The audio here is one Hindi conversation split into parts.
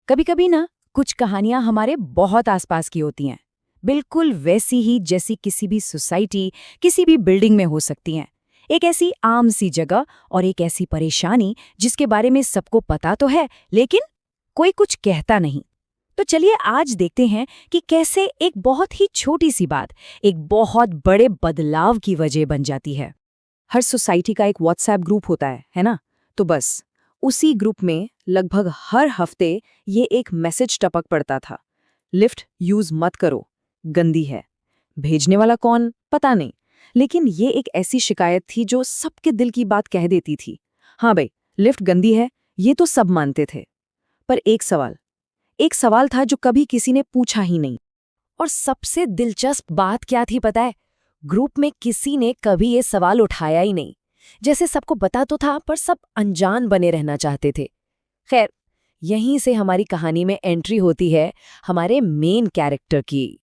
कभी कभी ना कुछ कहानियां हमारे बहुत आसपास की होती हैं, बिल्कुल वैसी ही जैसी किसी भी सोसाइटी, किसी भी बिल्डिंग में हो सकती हैं। एक ऐसी आम सी जगह और एक ऐसी परेशानी जिसके बारे में सबको पता तो है, लेकिन कोई कुछ कहता नहीं। तो चलिए आज देखते हैं कि कैसे एक बहुत ही छोटी सी बात एक बहुत बड़े बदलाव की वजह बन जाती है। हर सोसाइटी का एक व्हाट्सएप ग्रुप होता है ना? तो बस उसी ग्रुप में लगभग हर हफ्ते ये एक मैसेज टपक पड़ता था। लिफ्ट यूज मत करो, गंदी है। भेजने वाला कौन पता नहीं, लेकिन ये एक ऐसी शिकायत थी जो सबके दिल की बात कह देती थी। हाँ भाई, लिफ्ट गंदी है, ये तो सब मानते थे। पर एक सवाल था जो कभी किसी ने पूछा ही नहीं। और सबसे दिलचस्प बात क्या थी पता है? ग्रुप में किसी ने कभी ये सवाल उठाया ही नहीं। जैसे सबको पता तो था, पर सब अनजान बने रहना चाहते थे। खैर, यहीं से हमारी कहानी में एंट्री होती है हमारे मेन कैरेक्टर की।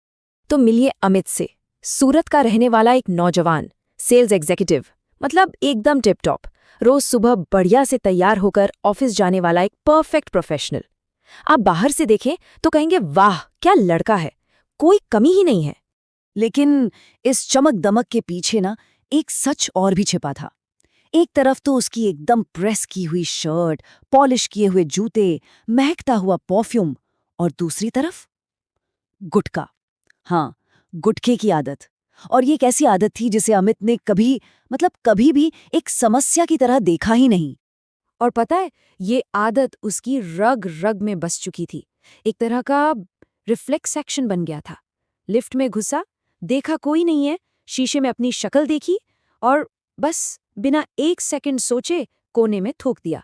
तो मिलिए अमित से, सूरत का रहने वाला एक नौजवान सेल्स एग्जीक्यूटिव, मतलब एकदम टिप टॉप, रोज सुबह बढ़िया से तैयार होकर ऑफिस जाने वाला एक परफेक्ट प्रोफेशनल। आप बाहर से देखें तो कहेंगे वाह क्या लड़का है, कोई कमी ही नहीं है। लेकिन इस चमक दमक के पीछे ना एक सच और भी छिपा था। एक तरफ तो उसकी एकदम प्रेस की हुई शर्ट, पॉलिश किए हुए जूते, महकता हुआ परफ्यूम, और दूसरी तरफ गुटखा। हाँ, गुटखे की आदत। और ये एक ऐसी आदत थी जिसे अमित ने कभी भी एक समस्या की तरह देखा ही नहीं। और पता है, ये आदत उसकी रग रग में बस चुकी थी। एक तरह का रिफ्लेक्स एक्शन बन गया था। लिफ्ट में घुसा, देखा कोई नहीं है, शीशे में अपनी शक्ल देखी और बस बिना एक सेकंड सोचे कोने में थूक दिया।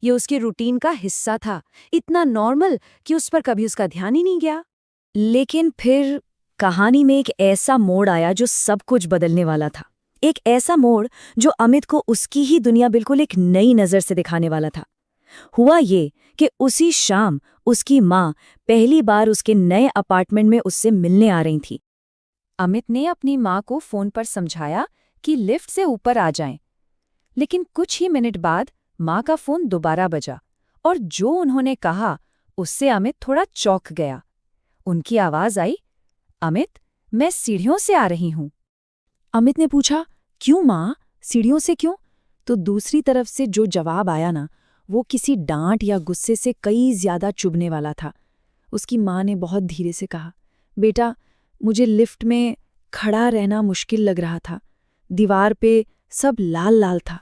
ये उसके रूटीन का हिस्सा था, इतना नॉर्मल कि उस पर कभी उसका ध्यान ही नहीं गया। लेकिन फिर कहानी में एक ऐसा मोड़ आया जो सब कुछ बदलने वाला था। एक ऐसा मोड़ जो अमित को उसकी ही दुनिया बिल्कुल एक नई नज़र से दिखाने वाला था। हुआ ये कि उसी शाम उसकी माँ पहली बार उसके नए अपार्टमेंट में उससे मिलने आ रही थी। अमित ने अपनी माँ को फोन पर समझाया कि लिफ्ट से ऊपर आ जाएं। लेकिन कुछ ही मिनट बाद माँ का फोन दोबारा बजा, और जो उन्होंने कहा उससे अमित थोड़ा चौंक गया। उनकी आवाज आई, अमित, मैं सीढ़ियों से आ रही हूँ। अमित ने पूछा, क्यों माँ, सीढ़ियों से क्यों? तो दूसरी तरफ से जो जवाब आया ना, वो किसी डांट या गुस्से से कई ज्यादा चुभने वाला था। उसकी माँ ने बहुत धीरे से कहा, बेटा, मुझे लिफ्ट में खड़ा रहना मुश्किल लग रहा था। दीवार पे सब लाल लाल था।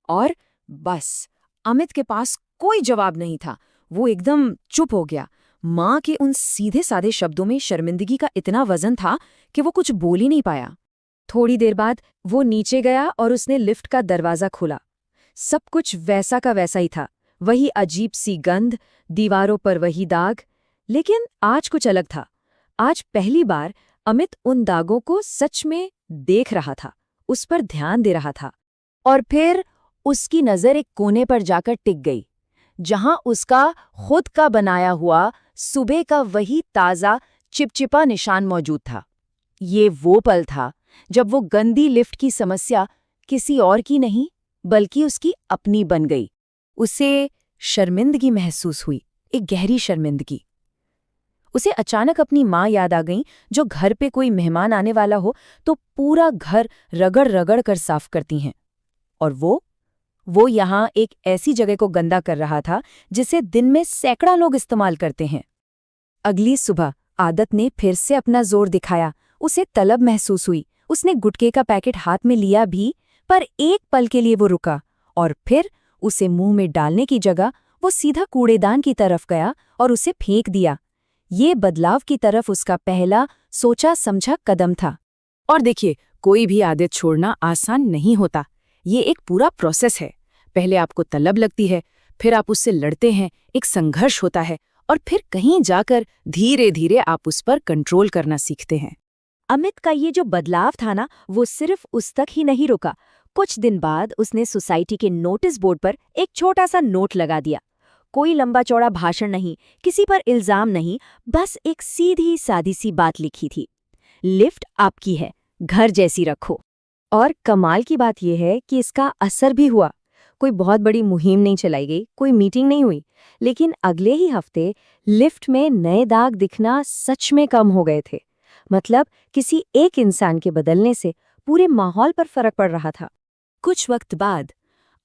और बस अमित के पास कोई जवाब नहीं था। वो एकदम चुप हो गया। माँ के उन सीधे साधे शब्दों में शर्मिंदगी का इतना वजन था कि वो कुछ बोल ही नहीं पाया। थोड़ी देर बाद वो नीचे गया और उसने लिफ्ट का दरवाज़ा खोला। सब कुछ वैसा का वैसा ही था, वही अजीब सी गंध, दीवारों पर वही दाग। लेकिन आज कुछ अलग था। आज पहली बार अमित उन दागों को सच में देख रहा था, उस पर ध्यान दे रहा था। और फिर उसकी नज़र एक कोने पर जाकर टिक गई, जहां उसका खुद का बनाया हुआ सुबह का वही ताज़ा चिपचिपा निशान मौजूद था। ये वो पल था जब वो गंदी लिफ्ट की समस्या किसी और की नहीं बल्कि उसकी अपनी बन गई। उसे शर्मिंदगी महसूस हुई, एक गहरी शर्मिंदगी। उसे अचानक अपनी माँ याद आ गई, जो घर पे कोई मेहमान आने वाला हो तो पूरा घर रगड़ रगड़ कर साफ करती हैं। और वो यहाँ एक ऐसी जगह को गंदा कर रहा था जिसे दिन में सैकड़ा लोग इस्तेमाल करते हैं। अगली सुबह आदत ने फिर से अपना जोर दिखाया। उसे तलब महसूस हुई। उसने गुटखे का पैकेट हाथ में लिया भी, पर एक पल के लिए वो रुका, और फिर उसे मुंह में डालने की जगह वो सीधा कूड़ेदान की तरफ गया और उसे फेंक दिया। ये बदलाव की तरफ उसका पहला सोचा समझा कदम था। और देखिए, कोई भी आदत छोड़ना आसान नहीं होता। ये एक पूरा प्रोसेस है। पहले आपको तलब लगती है, फिर आप उससे लड़ते हैं, एक संघर्ष होता है, और फिर कहीं जाकर धीरे धीरे आप उस पर कंट्रोल करना सीखते हैं। अमित का ये जो बदलाव था ना, वो सिर्फ उस तक ही नहीं रुका। कुछ दिन बाद उसने सोसाइटी के नोटिस बोर्ड पर एक छोटा सा नोट लगा दिया। कोई लंबा चौड़ा भाषण नहीं, किसी पर इल्जाम नहीं, बस एक सीधी सादी सी बात लिखी थी, लिफ्ट आपकी है, घर जैसी रखो। और कमाल की बात यह है कि इसका असर भी हुआ। कोई बहुत बड़ी मुहिम नहीं चलाई गई, कोई मीटिंग नहीं हुई, लेकिन अगले ही हफ्ते लिफ्ट में नए दाग दिखना सच में कम हो गए थे। मतलब किसी एक इंसान के बदलने से पूरे माहौल पर फर्क पड़ रहा था। कुछ वक्त बाद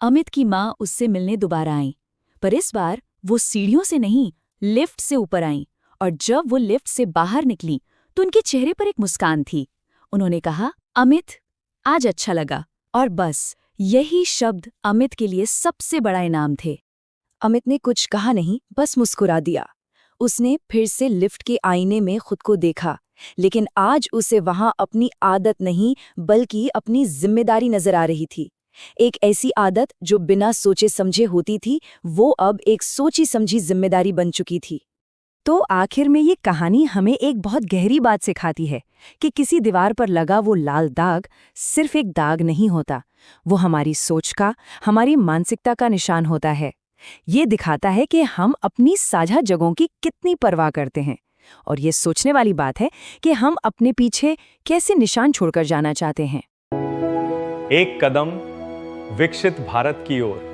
अमित की माँ उससे मिलने दोबारा आई, पर इस बार वो सीढ़ियों से नहीं, लिफ्ट से ऊपर आई। और जब वो लिफ्ट से बाहर निकली तो उनके चेहरे पर एक मुस्कान थी। उन्होंने कहा, अमित, आज अच्छा लगा। और बस यही शब्द अमित के लिए सबसे बड़ा इनाम थे। अमित ने कुछ कहा नहीं, बस मुस्कुरा दिया। उसने फिर से लिफ्ट के आईने में खुद को देखा, लेकिन आज उसे वहां अपनी आदत नहीं बल्कि अपनी जिम्मेदारी नजर आ रही थी। एक ऐसी आदत जो बिना सोचे समझे होती थी, वो अब एक सोची समझी जिम्मेदारी बन चुकी थी। तो आखिर में ये कहानी हमें एक बहुत गहरी बात सिखाती है कि किसी दीवार पर लगा वो लाल दाग सिर्फ एक दाग नहीं होता, वो हमारी सोच का, हमारी मानसिकता का निशान होता है। ये दिखाता है कि हम अपनी साझा जगहों की कितनी परवाह करते हैं। और ये सोचने वाली बात है कि हम अपने पीछे कैसे निशान छोड़कर जाना चाहते हैं। एक कदम विकसित भारत की ओर।